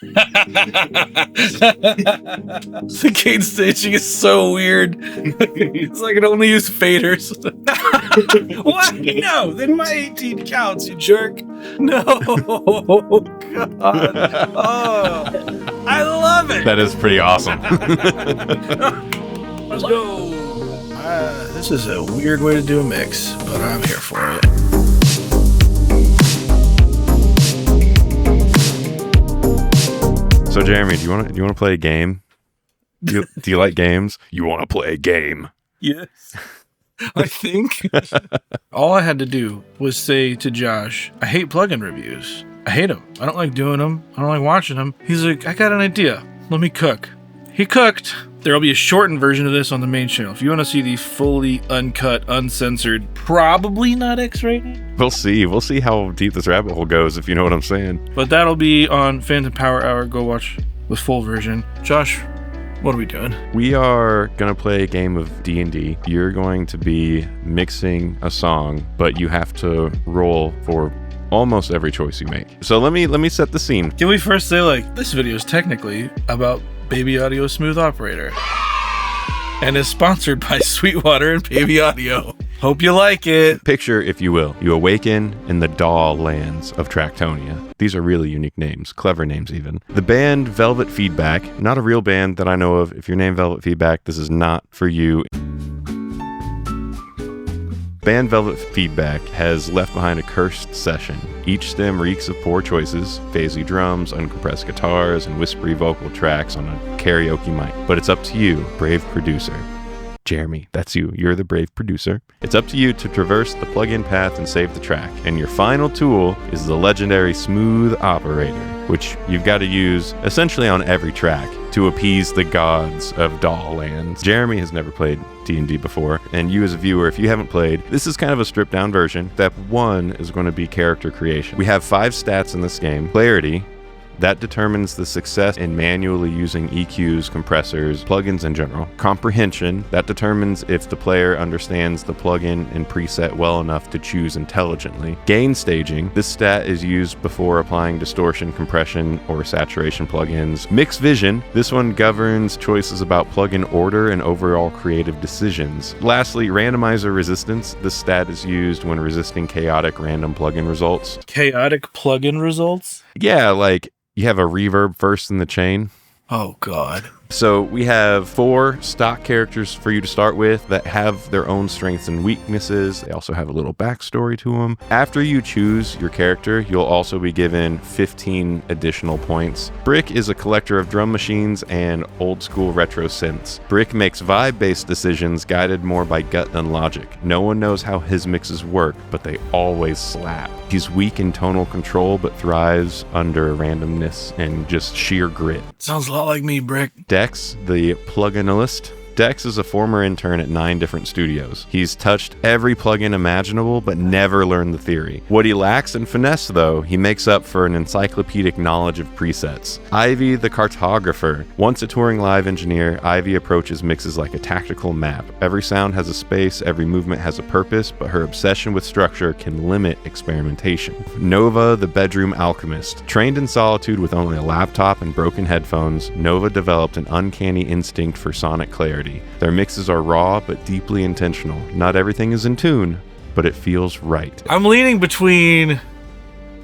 The gain staging is so weird. It's like it only use faders. What? No, then my 18 counts, you jerk. No. God. Oh, I love it. That is pretty awesome. Let's go. This is a weird way to do a mix, but I'm here for it. So Jeremy, do you want to play a game? Do you like games? You want to play a game? Yes. I think all I had to do was say to Josh, I hate plugin reviews. I hate them. I don't like doing them. I don't like watching them. He's like, I got an idea. Let me cook. He cooked. There'll be a shortened version of this on the main channel. If you want to see the fully uncut, uncensored, probably not X-rated. We'll see. We'll see how deep this rabbit hole goes, if you know what I'm saying. But that'll be on Phantom Power Hour. Go watch the full version. Josh, what are we doing? We are going to play a game of D&D. You're going to be mixing a song, but you have to roll for almost every choice you make. So let me set the scene. Can we first say, like, this video is technically about Baby Audio Smooth Operator and is sponsored by Sweetwater and Baby Audio. Hope you like it. Picture, if you will, you awaken in the Daw lands of Tractonia. These are really unique names, clever names even. The band Velvet Feedback, not a real band that I know of. If you're named Velvet Feedback, this is not for you. Band Velvet Feedback has left behind a cursed session. Each stem reeks of poor choices, phasey drums, uncompressed guitars, and whispery vocal tracks on a karaoke mic. But it's up to you, brave producer. Jeremy, that's you. You're the brave producer. It's up to you to traverse the plug-in path and save the track. And your final tool is the legendary Smooth Operator, which you've got to use essentially on every track to appease the gods of Daw lands. Jeremy has never played D&D before, and you as a viewer, if you haven't played, this is kind of a stripped down version. Step 1 is going to be character creation. We have 5 stats in this game. Clarity, that determines the success in manually using EQs, compressors, plugins in general. Comprehension, that determines if the player understands the plugin and preset well enough to choose intelligently. Gain staging, this stat is used before applying distortion, compression, or saturation plugins. Mix vision, this one governs choices about plugin order and overall creative decisions. Lastly, randomizer resistance, this stat is used when resisting chaotic random plugin results. Chaotic plugin results? Yeah, like you have a reverb first in the chain. Oh, God. So we have 4 stock characters for you to start with that have their own strengths and weaknesses. They also have a little backstory to them. After you choose your character, you'll also be given 15 additional points. Brick is a collector of drum machines and old school retro synths. Brick makes vibe-based decisions guided more by gut than logic. No one knows how his mixes work, but they always slap. He's weak in tonal control, but thrives under randomness and just sheer grit. Sounds a lot like me, Brick. Dex, the pluginalist. Dex is a former intern at 9 different studios. He's touched every plugin imaginable, but never learned the theory. What he lacks in finesse, though, he makes up for an encyclopedic knowledge of presets. Ivy, the cartographer. Once a touring live engineer, Ivy approaches mixes like a tactical map. Every sound has a space, every movement has a purpose, but her obsession with structure can limit experimentation. Nova, the bedroom alchemist. Trained in solitude with only a laptop and broken headphones, Nova developed an uncanny instinct for sonic clarity. Their mixes are raw but deeply intentional. Not everything is in tune, but it feels right. I'm leaning between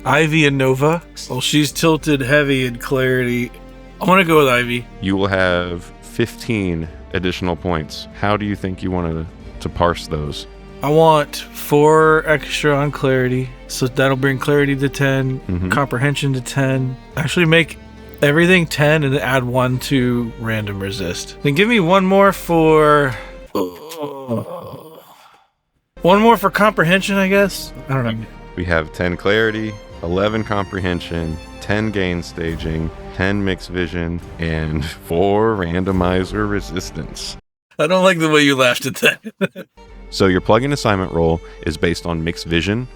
Ivy and Nova. Well, she's tilted heavy in clarity. I want to go with Ivy. You will have 15 additional points. How do you think you want to parse those? I want 4 extra on clarity, so that'll bring clarity to 10, comprehension to 10. Actually make everything 10 and then add 1 to random resist. Then give me 1 more for... 1 more for comprehension, I guess? I don't know. We have 10 clarity, 11 comprehension, 10 gain staging, 10 mix vision, and 4 randomizer resistance. I don't like the way you laughed at that. So your plugin assignment roll is based on mix vision.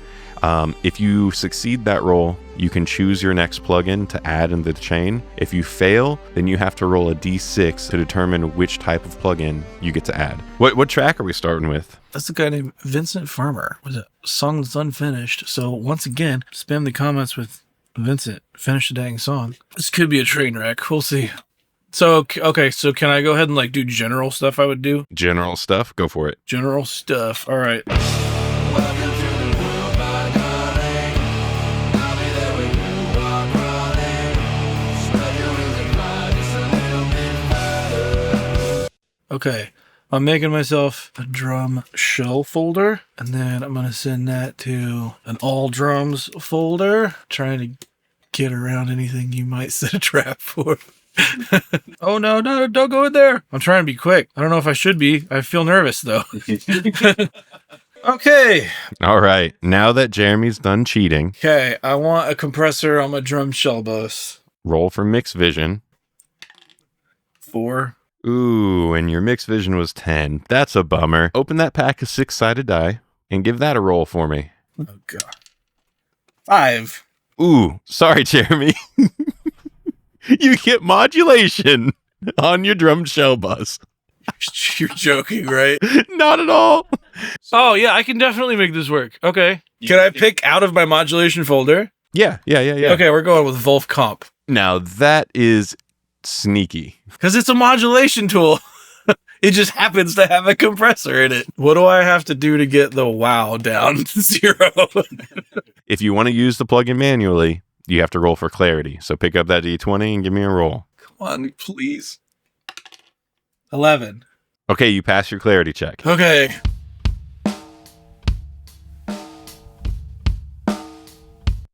If you succeed that roll, you can choose your next plugin to add in the chain. If you fail, then you have to roll a d6 to determine which type of plugin you get to add. What track are we starting with? That's a guy named Vincent Farmer with a song that's unfinished. So once again, spam the comments with Vincent, finish the dang song. This could be a train wreck. We'll see. So, okay, so can I go ahead and like do general stuff I would do? General stuff? Go for it. General stuff. All right. Okay, I'm making myself a drum shell folder, and then I'm going to send that to an all drums folder, trying to get around anything you might set a trap for. Oh, no, don't go in there. I'm trying to be quick. I don't know if I should be. I feel nervous, though. Okay. All right. Now that Jeremy's done cheating. Okay, I want a compressor on my drum shell bus. Roll for mixed vision. 4. Ooh, and your mixed vision was 10. That's a bummer. Open that pack of 6-sided die and give that a roll for me. Oh, God. 5. Ooh, sorry, Jeremy. You get modulation on your drum shell bus. You're joking, right? Not at all. Oh, yeah, I can definitely make this work. Okay. Can I pick out of my modulation folder? Yeah. Okay, we're going with Wolf Comp. Now, that is sneaky. Because it's a modulation tool. It just happens to have a compressor in it. What do I have to do to get the wow down to 0? If you want to use the plugin manually, you have to roll for clarity. So pick up that D20 and give me a roll. Come on, please. 11. Okay, you pass your clarity check. Okay.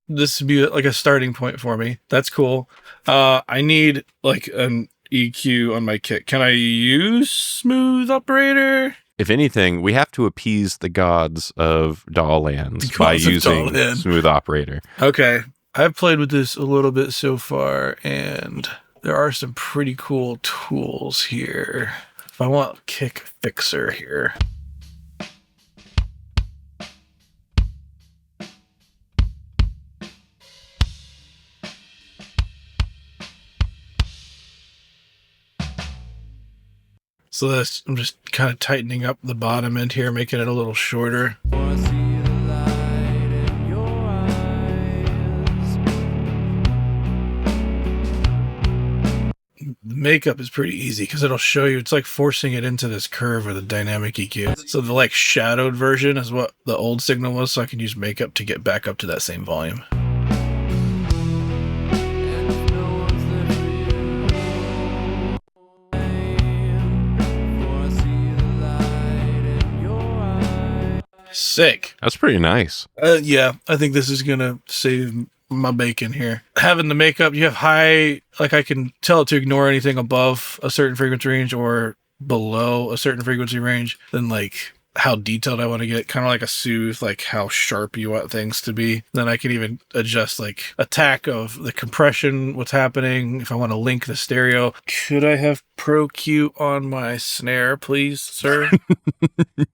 This would be like a starting point for me. That's cool. I need like an EQ on my kit. Can I use Smooth Operator? If anything, we have to appease the gods of DAW lands by using Smooth Operator. Okay. I've played with this a little bit so far, and there are some pretty cool tools here. If I want Kick Fixer here. So this, I'm just kind of tightening up the bottom end here, making it a little shorter. The makeup is pretty easy because it'll show you, it's like forcing it into this curve with a dynamic EQ. So the like shadowed version is what the old signal was, so I can use makeup to get back up to that same volume. Sick. That's pretty nice. Yeah, I think this is going to save my bacon here. Having the makeup, you have high, like I can tell it to ignore anything above a certain frequency range or below a certain frequency range, then like how detailed I want to get, kind of like a soothe, like how sharp you want things to be. Then I can even adjust like attack of the compression, what's happening, if I want to link the stereo. Could I have ProQ on my snare, please, sir?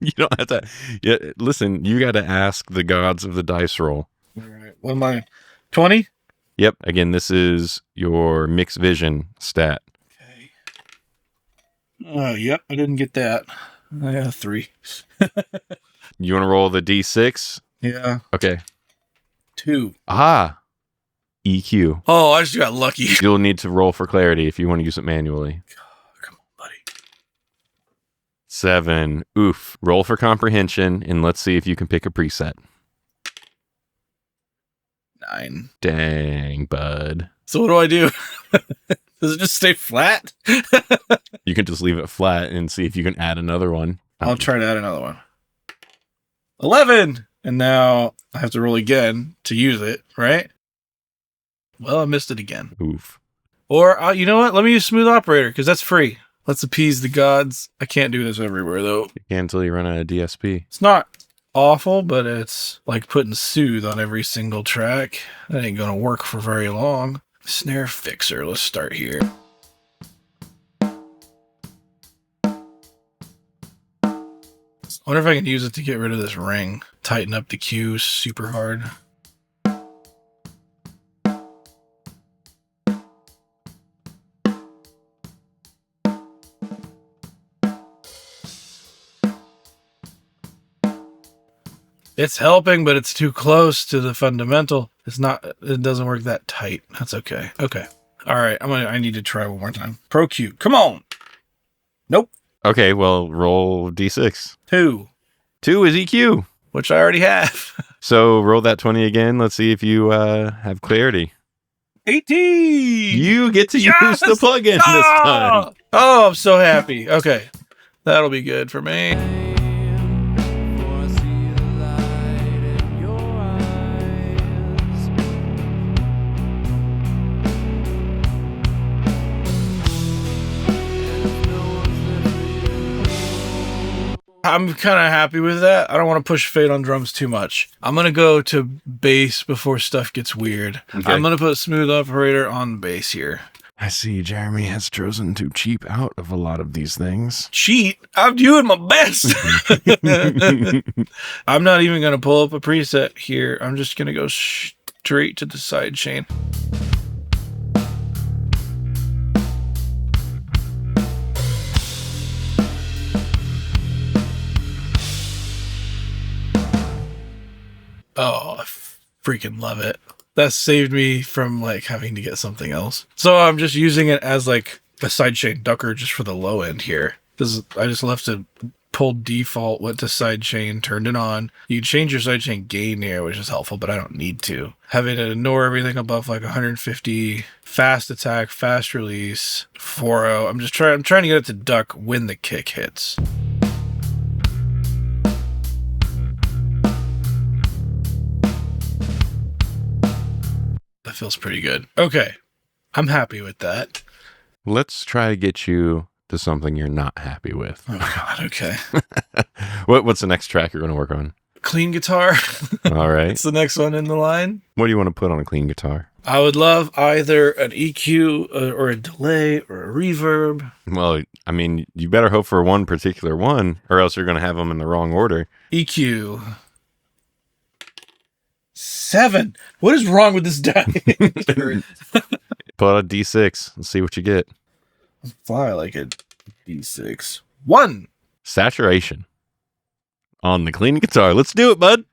You don't have to. Yeah, listen, you got to ask the gods of the dice roll. All right. What am I? 20? Yep. Again, this is your mixed vision stat. Okay. Yep. I didn't get that. I got a 3. You want to roll the D6? Yeah. Okay. 2. Aha. EQ. Oh, I just got lucky. You'll need to roll for clarity if you want to use it manually. Come on, buddy. 7. Oof. Roll for comprehension, and let's see if you can pick a preset. 9. Dang, bud. So what do I do? Does it just stay flat? You can just leave it flat and see if you can add another one. I'll try to add another one. 11! And now I have to roll again to use it, right? Well, I missed it again. Oof. Or, you know what? Let me use Smooth Operator, because that's free. Let's appease the gods. I can't do this everywhere, though. You can until you run out of DSP. It's not awful, but it's like putting Soothe on every single track. That ain't gonna work for very long. Snare Fixer. Let's start here. I wonder if I can use it to get rid of this ring. Tighten up the Q super hard. It's helping, but it's too close to the fundamental. It doesn't work that tight. That's okay. Okay. All right. I need to try one more time. ProQ. Come on. Nope. Okay, well, roll D6. 2. 2 is EQ. Which I already have. So roll that 20 again. Let's see if you have clarity. 18. You get to use the plugin this time. Oh, I'm so happy. Okay. That'll be good for me. I'm kind of happy with that. I don't want to push fade on drums too much. I'm going to go to bass before stuff gets weird. Okay. I'm going to put smooth operator on bass here. I see Jeremy has chosen to cheap out of a lot of these things. Cheat? I'm doing my best. I'm not even going to pull up a preset here. I'm just going to go straight to the side chain. Oh, I freaking love it. That saved me from like having to get something else. So I'm just using it as like a sidechain ducker just for the low end here. I just left it pulled default, went to sidechain, turned it on. You can change your sidechain gain here, which is helpful, but I don't need to. Having to ignore everything above like 150, fast attack, fast release, 4-0. I'm trying to get it to duck when the kick hits. That feels pretty good. Okay. I'm happy with that. Let's try to get you to something you're not happy with. Oh, God. Okay. What's the next track you're going to work on? Clean guitar. All right. It's the next one in the line. What do you want to put on a clean guitar? I would love either an EQ or a delay or a reverb. Well, I mean, you better hope for one particular one, or else you're going to have them in the wrong order. EQ. 7. What is wrong with this die? Pull out a D6 and see what you get. I like a D6. 1. Saturation. On the clean guitar. Let's do it, bud.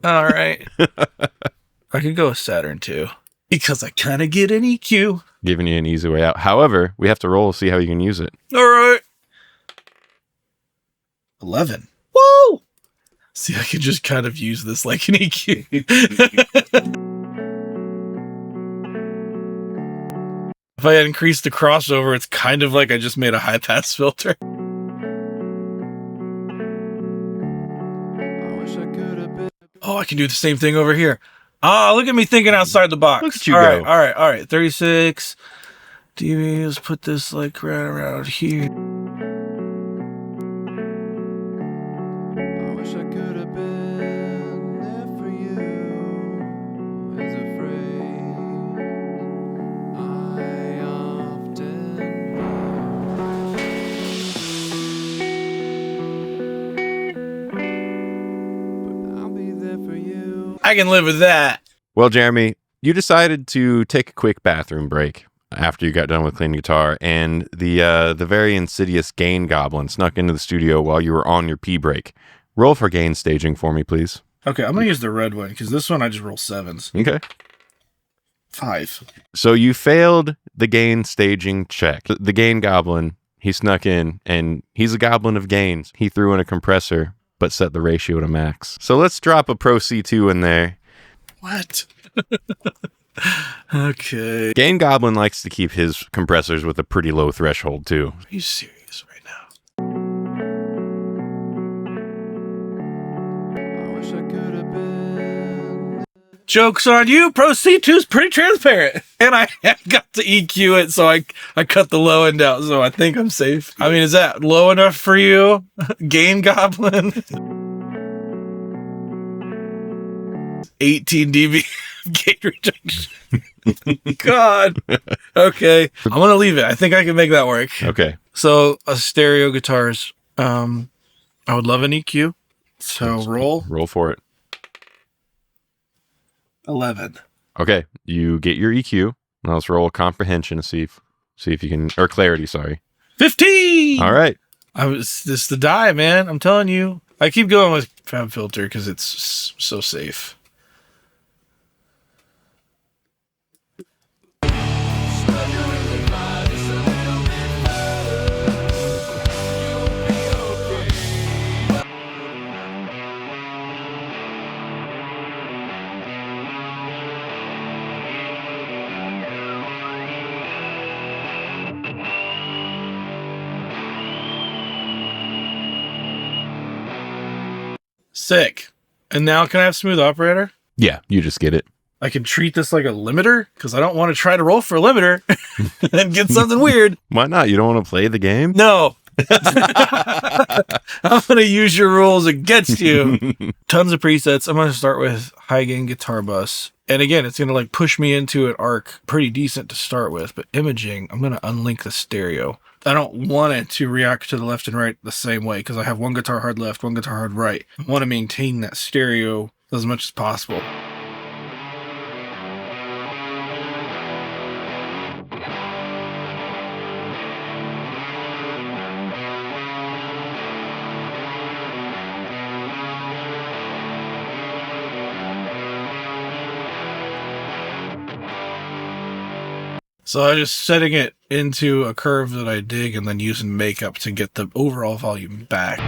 All right. I could go with Saturn too, because I kind of get an EQ. Giving you an easy way out. However, we have to roll to see how you can use it. All right. 11. Woo! See, I can just kind of use this like an EQ. If I had increased the crossover, it's kind of like I just made a high pass filter. Oh, I can do the same thing over here. Ah, look at me thinking outside the box. Look at you go. All right. 36 dB. Let's put this like right around here. I wish I could have been there for you. Is afraid I often but I'll be there for you. I can live with that. Well, Jeremy, you decided to take a quick bathroom break after you got done with cleaning guitar, and the very insidious gain goblin snuck into the studio while you were on your pee break. Roll for gain staging for me, please. Okay, I'm going to use the red one, because this one I just roll 7s. Okay. 5. So you failed the gain staging check. The gain goblin, he snuck in, and he's a goblin of gains. He threw in a compressor, but set the ratio to max. So let's drop a Pro C2 in there. What? Okay. Gain goblin likes to keep his compressors with a pretty low threshold, too. Are you serious right now? I wish I could have been. Joke's on you. Pro C2's pretty transparent. And I got to EQ it, so I cut the low end out, so I think I'm safe. I mean, is that low enough for you? Gain goblin? 18 dB gate rejection. God. Okay. I'm going to leave it. I think I can make that work. Okay. So, a stereo guitars. I would love an EQ. So, roll. Roll for it. 11. Okay. You get your EQ. Now let's roll comprehension to see if you can, or clarity, sorry. 15! All right. This the die, man. I'm telling you. I keep going with FabFilter because it's so safe. Sick. And now can I have smooth operator? Yeah, you just get it. I can treat this like a limiter because I don't want to try to roll for a limiter and get something weird. Why not? You don't want to play the game? No. I'm going to use your rules against you. Tons of presets. I'm going to start with high gain guitar bus. And again, it's going to like push me into an arc pretty decent to start with. But imaging, I'm going to unlink the stereo. I don't want it to react to the left and right the same way because I have one guitar hard left, one guitar hard right. I want to maintain that stereo as much as possible. So I'm just setting it into a curve that I dig and then using makeup to get the overall volume back.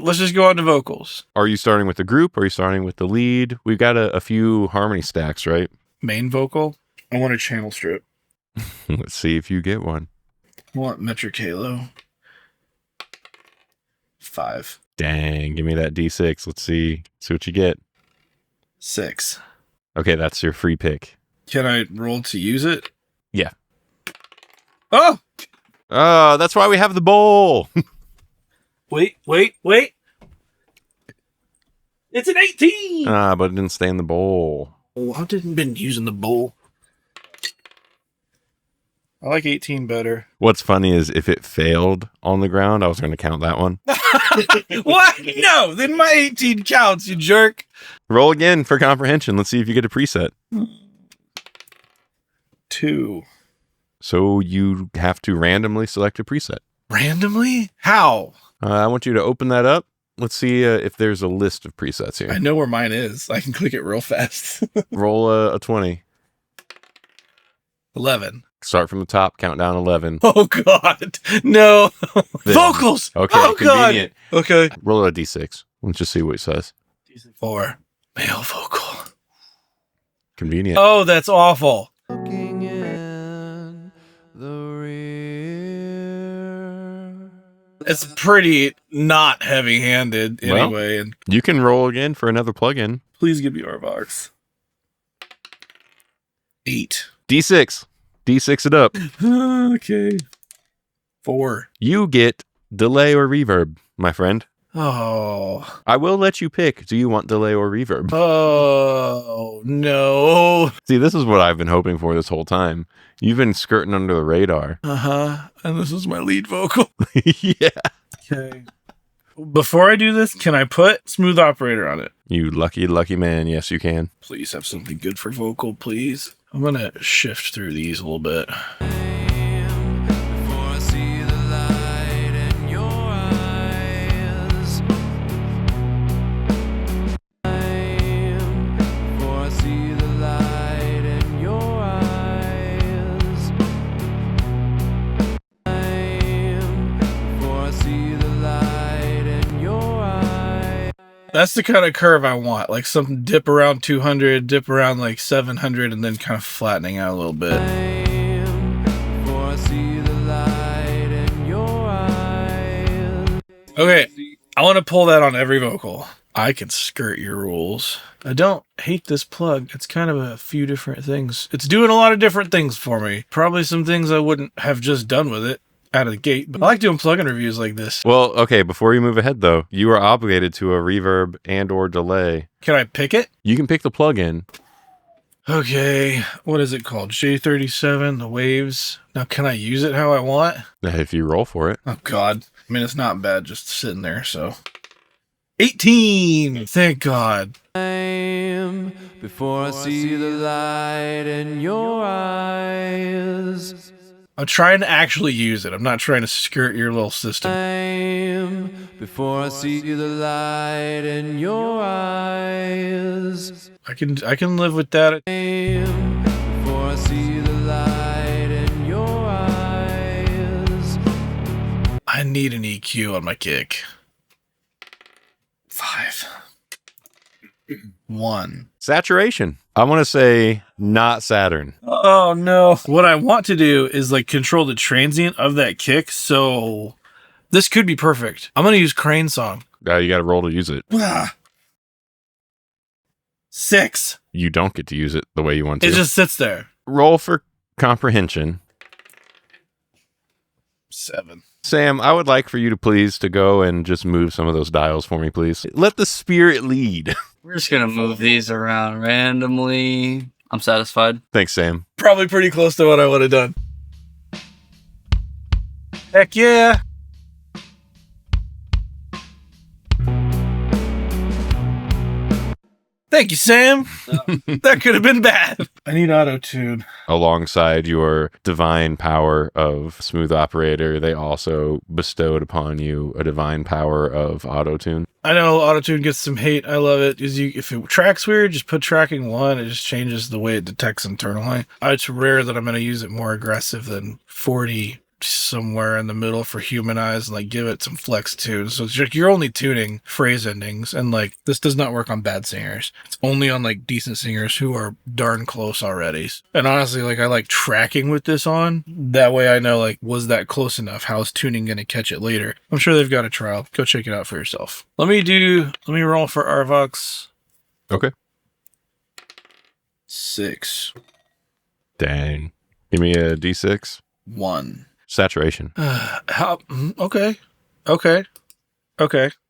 Let's just go on to vocals. Are you starting with the group? Or are you starting with the lead? We've got a few harmony stacks, right? Main vocal. I want a channel strip. Let's see if you get one. I want metric halo. 5. Dang, give me that D6. Let's see what you get. 6. Okay, that's your free pick. Can I roll to use it? Yeah. Oh! Oh, that's why we have the bowl. Wait. It's an 18! But it didn't stay in the bowl. Oh, I didn't been using the bowl. I like 18 better. What's funny is if it failed on the ground, I was going to count that one. What? No, then my 18 counts, you jerk. Roll again for comprehension. Let's see if you get a preset. 2. So you have to randomly select a preset. Randomly? How? I want you to open that up. Let's see if there's a list of presets here. I know where mine is. I can click it real fast. Roll a 20. 11. Start from the top, count down 11. Oh, God. No. Vocals. Okay, oh, convenient. God. Okay. Roll a D6. Let's just see what it says. 4. Male vocal. Convenient. Oh, that's awful. Looking in the rear. It's pretty not heavy-handed anyway. And You can roll again for another plugin. please give me RVox. 8. D6. D6 it up. Okay. 4. You get delay or reverb, my friend. Oh. I will let you pick. Do you want delay or reverb? Oh, no. See, this is what I've been hoping for this whole time. You've been skirting under the radar. Uh-huh. And this is my lead vocal. Yeah. Okay. Before I do this, can I put smooth operator on it? You lucky, lucky man. Yes, you can. Please have something good for vocal, please. I'm going to shift through these a little bit. Before I see the light in your eyes. Before I see the light in your eyes. Before I see the light in your eyes. That's the kind of curve I want. Like something dip around 200, dip around like 700, and then kind of flattening out a little bit. Before I see the light in your eyes. Okay, I want to pull that on every vocal. I can skirt your rules. I don't hate this plug. It's kind of a few different things. It's doing a lot of different things for me. Probably some things I wouldn't have just done with it out of the gate. But I like doing plugin reviews like this. Well, okay, before you move ahead, though, you are obligated to a reverb and or delay. Can I pick it? You can pick the plugin. Okay, what is it called? J37, the waves. Now, can I use it how I want? If you roll for it. Oh, God. I mean, it's not bad just sitting there, so. 18. Thank God. Before I see the light in your eyes. I'm trying to actually use it. I'm not trying to skirt your little system. Before I see the light in your eyes. I can live with that. Before I see the light in your eyes. I need an EQ on my kick. 5. 1. Saturation. I want to say not Saturn. Oh no. What I want to do is like control the transient of that kick. So this could be perfect. I'm going to use Crane Song. You got to roll to use it. 6. You don't get to use it the way you want to. It just sits there. Roll for comprehension. 7. Sam, I would like for you to please to go and just move some of those dials for me, please. Let the spirit lead. We're just gonna move these around randomly. I'm satisfied. Thanks, Sam. Probably pretty close to what I would have done. Heck yeah. Thank you, Sam. That could have been bad. I need Autotune. Alongside your divine power of Smooth Operator, they also bestowed upon you a divine power of Autotune. I know Autotune gets some hate. I love it. If it tracks weird, just put tracking 1. It just changes the way it detects internally. It's rare that I'm going to use it more aggressive than 40 somewhere in the middle for humanize and like give it some flex tune. So it's like you're only tuning phrase endings, and like this does not work on bad singers. It's only on like decent singers who are darn close already. And honestly, like I like tracking with this on. That way I know like, was that close enough? How's tuning going to catch it later? I'm sure they've got a trial. Go check it out for yourself. Let me roll for RVox. Okay. 6. Dang. Give me a D6. 1. Saturation. Okay.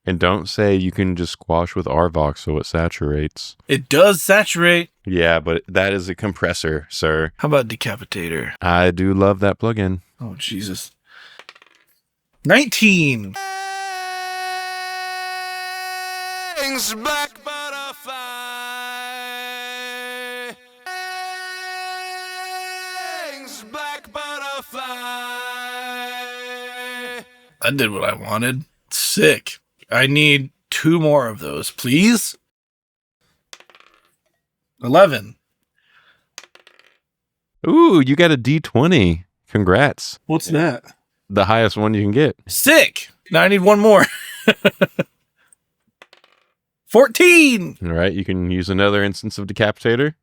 And don't say you can just squash with RVox so it saturates. It does saturate. Yeah, but that is a compressor, sir. How about Decapitator? I do love that plugin. Oh, Jesus. 19. Black butterfly. Black butterfly. I did what I wanted. Sick. I need 2 more of those, please. 11. Ooh, you got a D20. Congrats. What's that? The highest one you can get. Sick. Now I need 1 more. 14. All right, you can use another instance of Decapitator.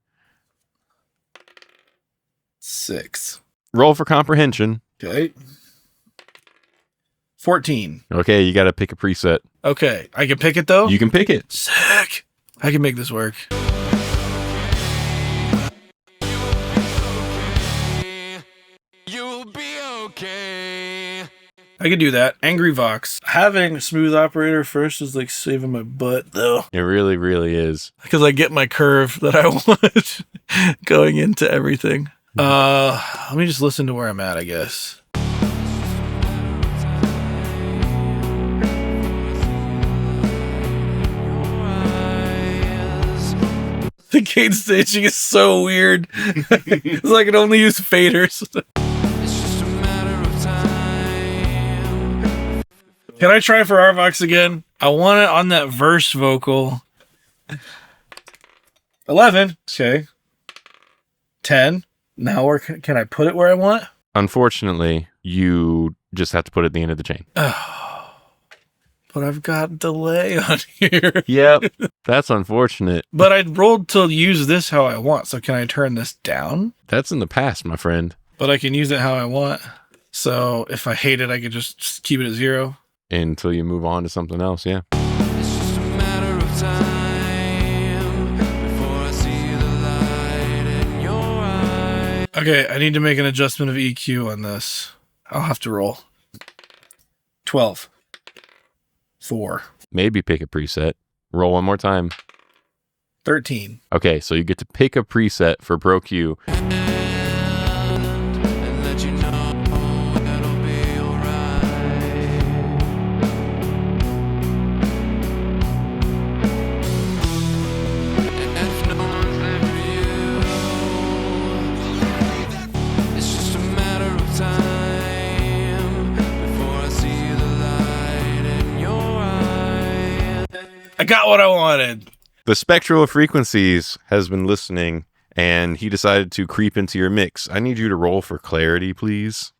6. Roll for comprehension. Okay. 14. Okay, you got to pick a preset. Okay. I can pick it though? You can pick it. Sick. I can make this work. You'll be okay. I could do that. Angry Vox. Having a Smooth Operator first is like saving my butt though. It really, really is. Because I get my curve that I want going into everything. Let me just listen to where I'm at, I guess. The gain staging is so weird. It's like I can only use faders. It's just a matter of time. Can I try for RVox again? I want it on that verse vocal. 11. Okay. 10. Now where can I put it where I want? Unfortunately, you just have to put it at the end of the chain. But I've got delay on here. Yep. That's unfortunate. But I rolled to use this how I want. So can I turn this down? That's in the past, my friend. But I can use it how I want. So if I hate it, I could just keep it at 0. Until you move on to something else, yeah. It's just a matter of time before I see the light in your eyes. Okay, I need to make an adjustment of EQ on this. I'll have to roll. 12. 4. Maybe pick a preset. Roll one more time. 13. Okay, so you get to pick a preset for ProQ. And let you know it'll be alright. I got what I wanted. The Spectral Frequencies has been listening, and he decided to creep into your mix. I need you to roll for clarity, please.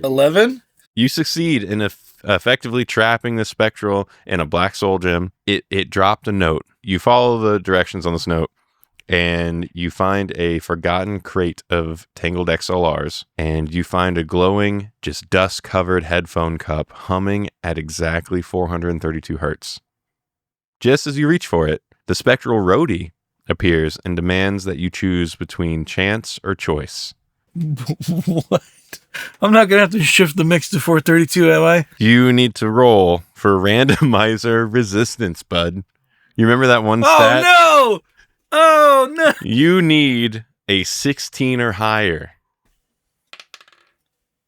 11? You succeed in effectively trapping the Spectral in a black soul gem. It dropped a note. You follow the directions on this note, and you find a forgotten crate of Tangled XLRs, and you find a glowing, just dust-covered headphone cup humming at exactly 432 hertz. Just as you reach for it, the Spectral Roadie appears and demands that you choose between chance or choice. What? I'm not going to have to shift the mix to 432, am I? You need to roll for randomizer resistance, bud. You remember that one stat? Oh, no! Oh, no! You need a 16 or higher.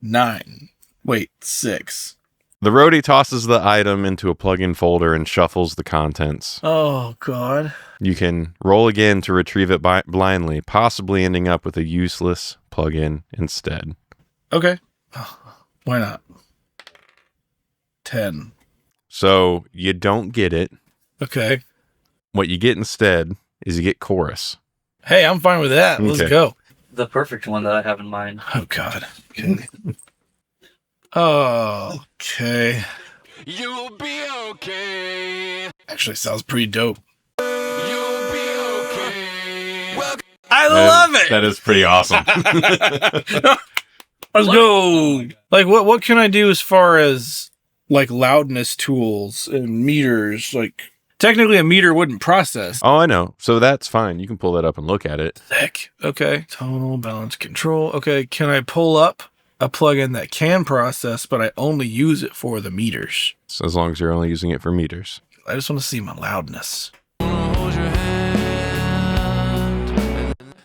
9. Wait, 6. The roadie tosses the item into a plug-in folder and shuffles the contents. Oh, God. You can roll again to retrieve it blindly, possibly ending up with a useless plug-in instead. Okay. Why not? 10. So you don't get it. Okay. What you get instead is you get chorus. Hey, I'm fine with that. Let's Okay. go. The perfect one that I have in mind. Oh, God. Okay. Oh, okay. You'll be okay. Actually, sounds pretty dope. You'll be okay. Welcome. I love it. That is pretty awesome. Let's go. Like, what can I do as far as like loudness tools and meters? Like, technically, a meter wouldn't process. Oh, I know. So that's fine. You can pull that up and look at it. Heck. Okay. Tonal balance control. Okay. Can I pull up a plugin that can process, but I only use it for the meters? So as long as you're only using it for meters. I just want to see my loudness. Hold your hand.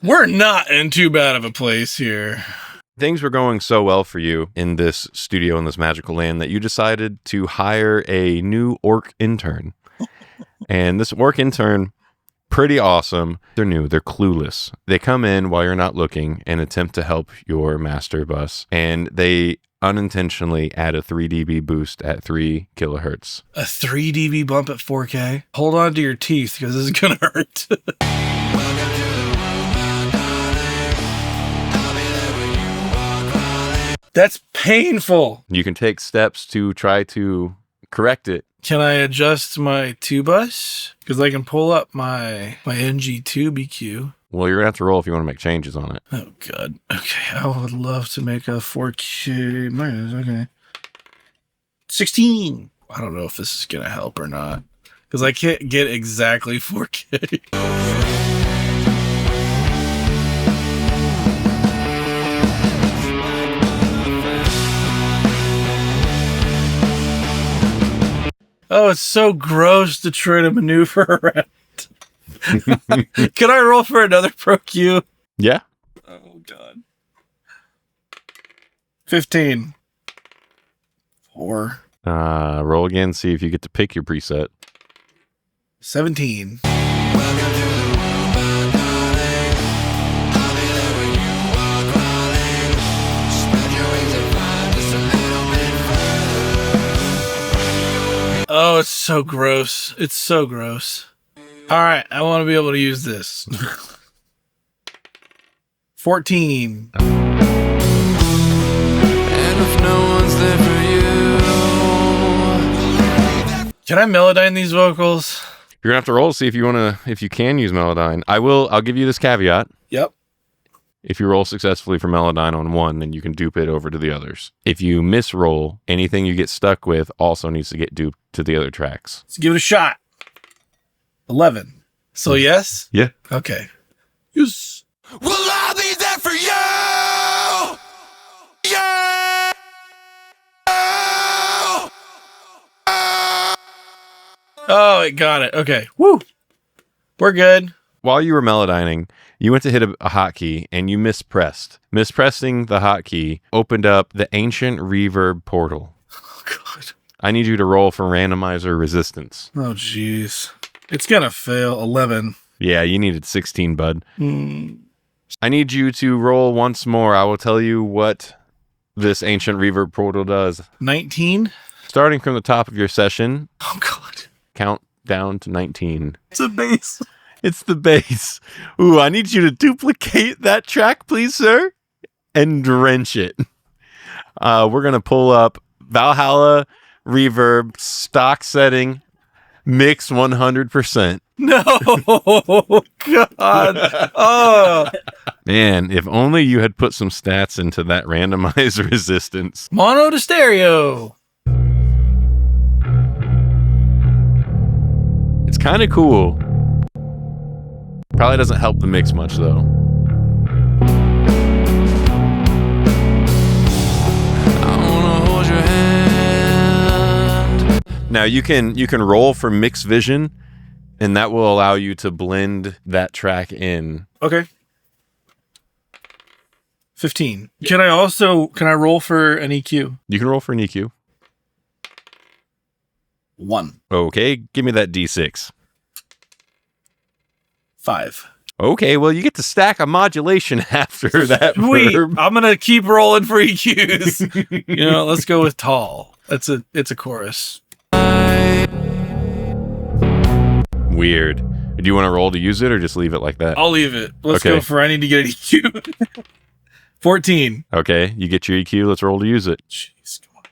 We're not in too bad of a place here. Things were going so well for you in this studio in this magical land that you decided to hire a new orc intern. And this orc intern, pretty awesome. They're new. They're clueless. They come in while you're not looking and attempt to help your master bus. And they unintentionally add a 3 dB boost at 3 kilohertz. A 3 dB bump at 4K. Hold on to your teeth because this is going to hurt. That's painful. You can take steps to try to correct it. Can I adjust my TUBEEQ? Because I can pull up my NG TUBEEQ. Well, you're going to have to roll if you want to make changes on it. Oh, God. Okay, I would love to make a 4K minus. Okay. 16. I don't know if this is going to help or not. Because I can't get exactly 4K. Oh, it's so gross to try to maneuver around. Can I roll for another ProQ? Yeah. Oh, God. 15. 4. Roll again, see if you get to pick your preset. 17. Oh, it's so gross. It's so gross. All right, I want to be able to use this. 14. And if no one's there for you, Can I Melodyne these vocals? You're gonna have to roll to see if you can use Melodyne. I'll give you this caveat. Yep. If you roll successfully for Melodyne on one, then you can dupe it over to the others. If you misroll, anything you get stuck with also needs to get duped to the other tracks. Let's give it a shot. 11. So yes? Yeah. Okay. Yes. well, I'll be there for you. Yeah. Oh, it got it. Okay. Woo. We're good. While you were Melodyning, you went to hit a hotkey and you mispressed. Mispressing the hotkey opened up the ancient reverb portal. Oh, God. I need you to roll for randomizer resistance. Oh, jeez. It's going to fail. 11. Yeah, you needed 16, bud. Hmm. I need you to roll once more. I will tell you what this ancient reverb portal does. 19. Starting from the top of your session, Oh, God. count down to 19. It's a bass. It's the bass. Ooh, I need you to duplicate that track, please, sir, and drench it. We're going to pull up Valhalla Reverb, stock setting, mix 100%. No. God. Oh. Man, if only you had put some stats into that randomized resistance. Mono to stereo. It's kind of cool. Probably doesn't help the mix much, though. I wanna hold your hand. Now you can roll for mix vision, and that will allow you to blend that track in. Okay. 15. Can I roll for an EQ? You can roll for an EQ. 1. Okay, give me that D6. 5. Okay, well, you get to stack a modulation after that Sweet. verb. I'm gonna keep rolling for EQs. Let's go with tall. It's a chorus. Weird. Do you want to roll to use it or just leave it like that? I'll leave it. Let's Okay. go for I need to get an EQ. 14. Okay, you get your EQ. Let's roll to use it. Jeez, come on.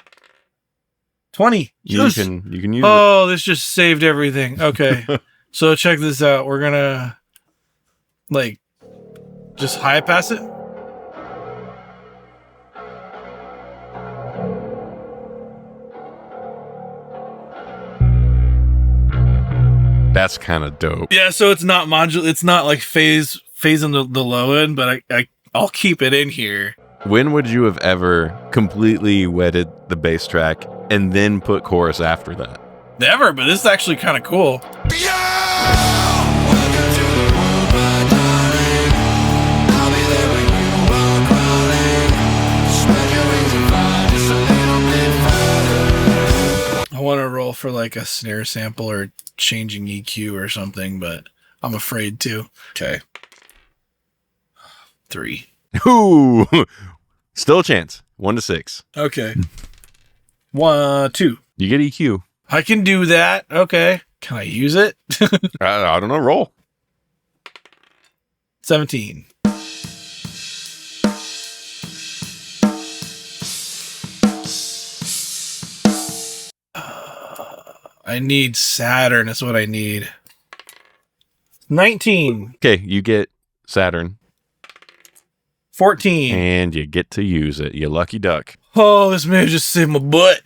20. You Yes. can use it. Oh, this just saved everything. Okay. So check this out. We're gonna just high pass it. That's kind of dope. Yeah, so it's not it's not like phasing the low end, but I'll keep it in here. When would you have ever completely wedded the bass track and then put chorus after that? Never, but this is actually kind of cool. I want to roll for like a snare sample or changing EQ or something, but I'm afraid to. Okay. 3. Ooh, still a chance. 1 to 6. Okay. 1, 2. You get EQ. I can do that. Okay. Can I use it? I don't know. Roll. 17. I need Saturn is what I need. 19. Okay, you get Saturn 14. and you get to use it. You lucky duck. Oh, this man just saved my butt.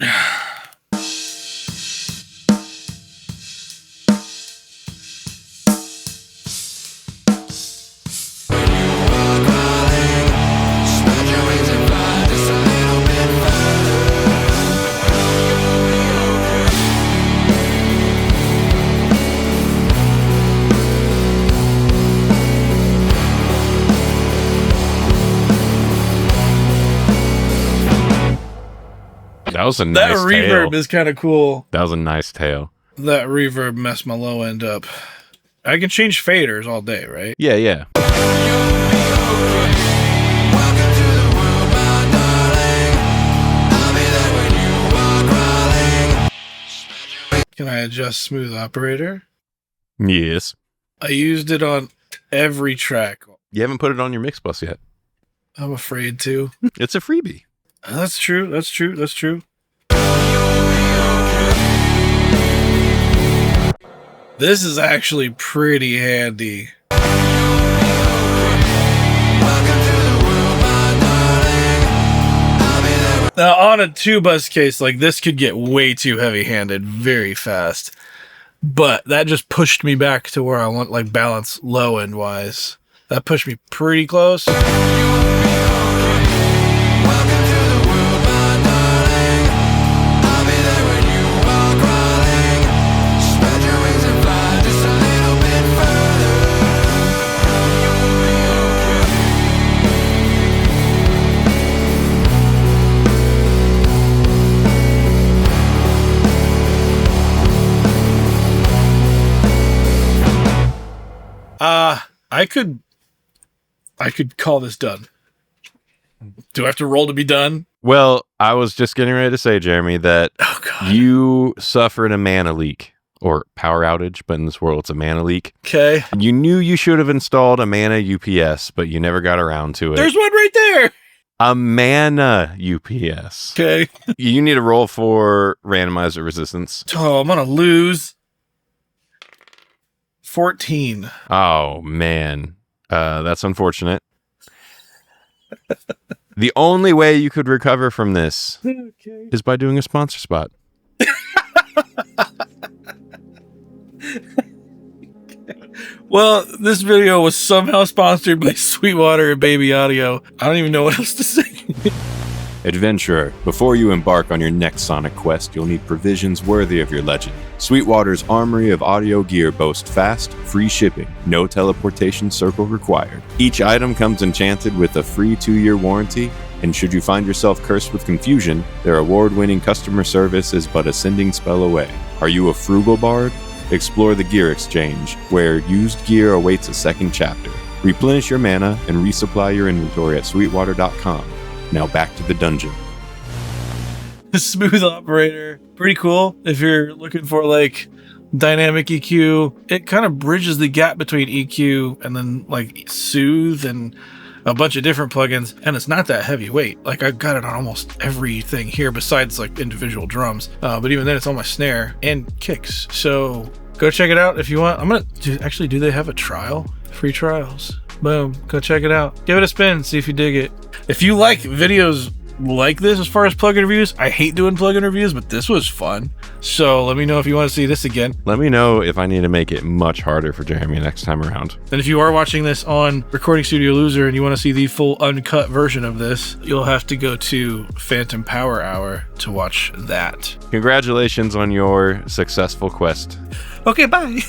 That was a That nice reverb tail. is kind of cool. That was a nice tail. That reverb messed my low end up. I can change faders all day, right? Yeah, yeah. Can I adjust smooth operator? Yes. I used it on every track. You haven't put it on your MixBus yet. I'm afraid to. It's a freebie. That's true. That's true. That's true. This is actually pretty handy. Now, on a 2-bus case, like this could get way too heavy-handed very fast. But that just pushed me back to where I want like balance low end wise. That pushed me pretty close. I could call this done. Do I have to roll to be done? Well, I was just getting ready to say, Jeremy, that you suffered a mana leak or power outage, but in this world, it's a mana leak. Okay. You knew you should have installed a mana UPS, but you never got around to it. There's one right there. A mana UPS. Okay. You need to roll for randomizer resistance. Oh, I'm going to lose. 14. Oh, man. That's unfortunate. The only way you could recover from this is by doing a sponsor spot. Well, this video was somehow sponsored by Sweetwater and Baby Audio. I don't even know what else to say. Adventurer, before you embark on your next sonic quest, you'll need provisions worthy of your legend. Sweetwater's armory of audio gear boasts fast, free shipping, no teleportation circle required. Each item comes enchanted with a free 2-year warranty, and should you find yourself cursed with confusion, their award-winning customer service is but a sending spell away. Are you a frugal bard? Explore the Gear Exchange, where used gear awaits a second chapter. Replenish your mana and resupply your inventory at sweetwater.com. Now back to the dungeon. Smooth operator. Pretty cool if you're looking for like dynamic EQ. It kind of bridges the gap between EQ and then like Soothe and a bunch of different plugins, and it's not that heavyweight. Like I've got it on almost everything here besides like individual drums. But even then it's on my snare and kicks. So go check it out if you want. Do they have a trial? Free trials. Boom. Go check it out. Give it a spin. See if you dig it. If you like videos like this as far as plugin reviews, I hate doing plugin reviews, but this was fun. So let me know if you want to see this again. Let me know if I need to make it much harder for Jeremy next time around. And if you are watching this on Recording Studio Loser and you want to see the full uncut version of this, you'll have to go to Phantom Power Hour to watch that. Congratulations on your successful quest. Okay, bye.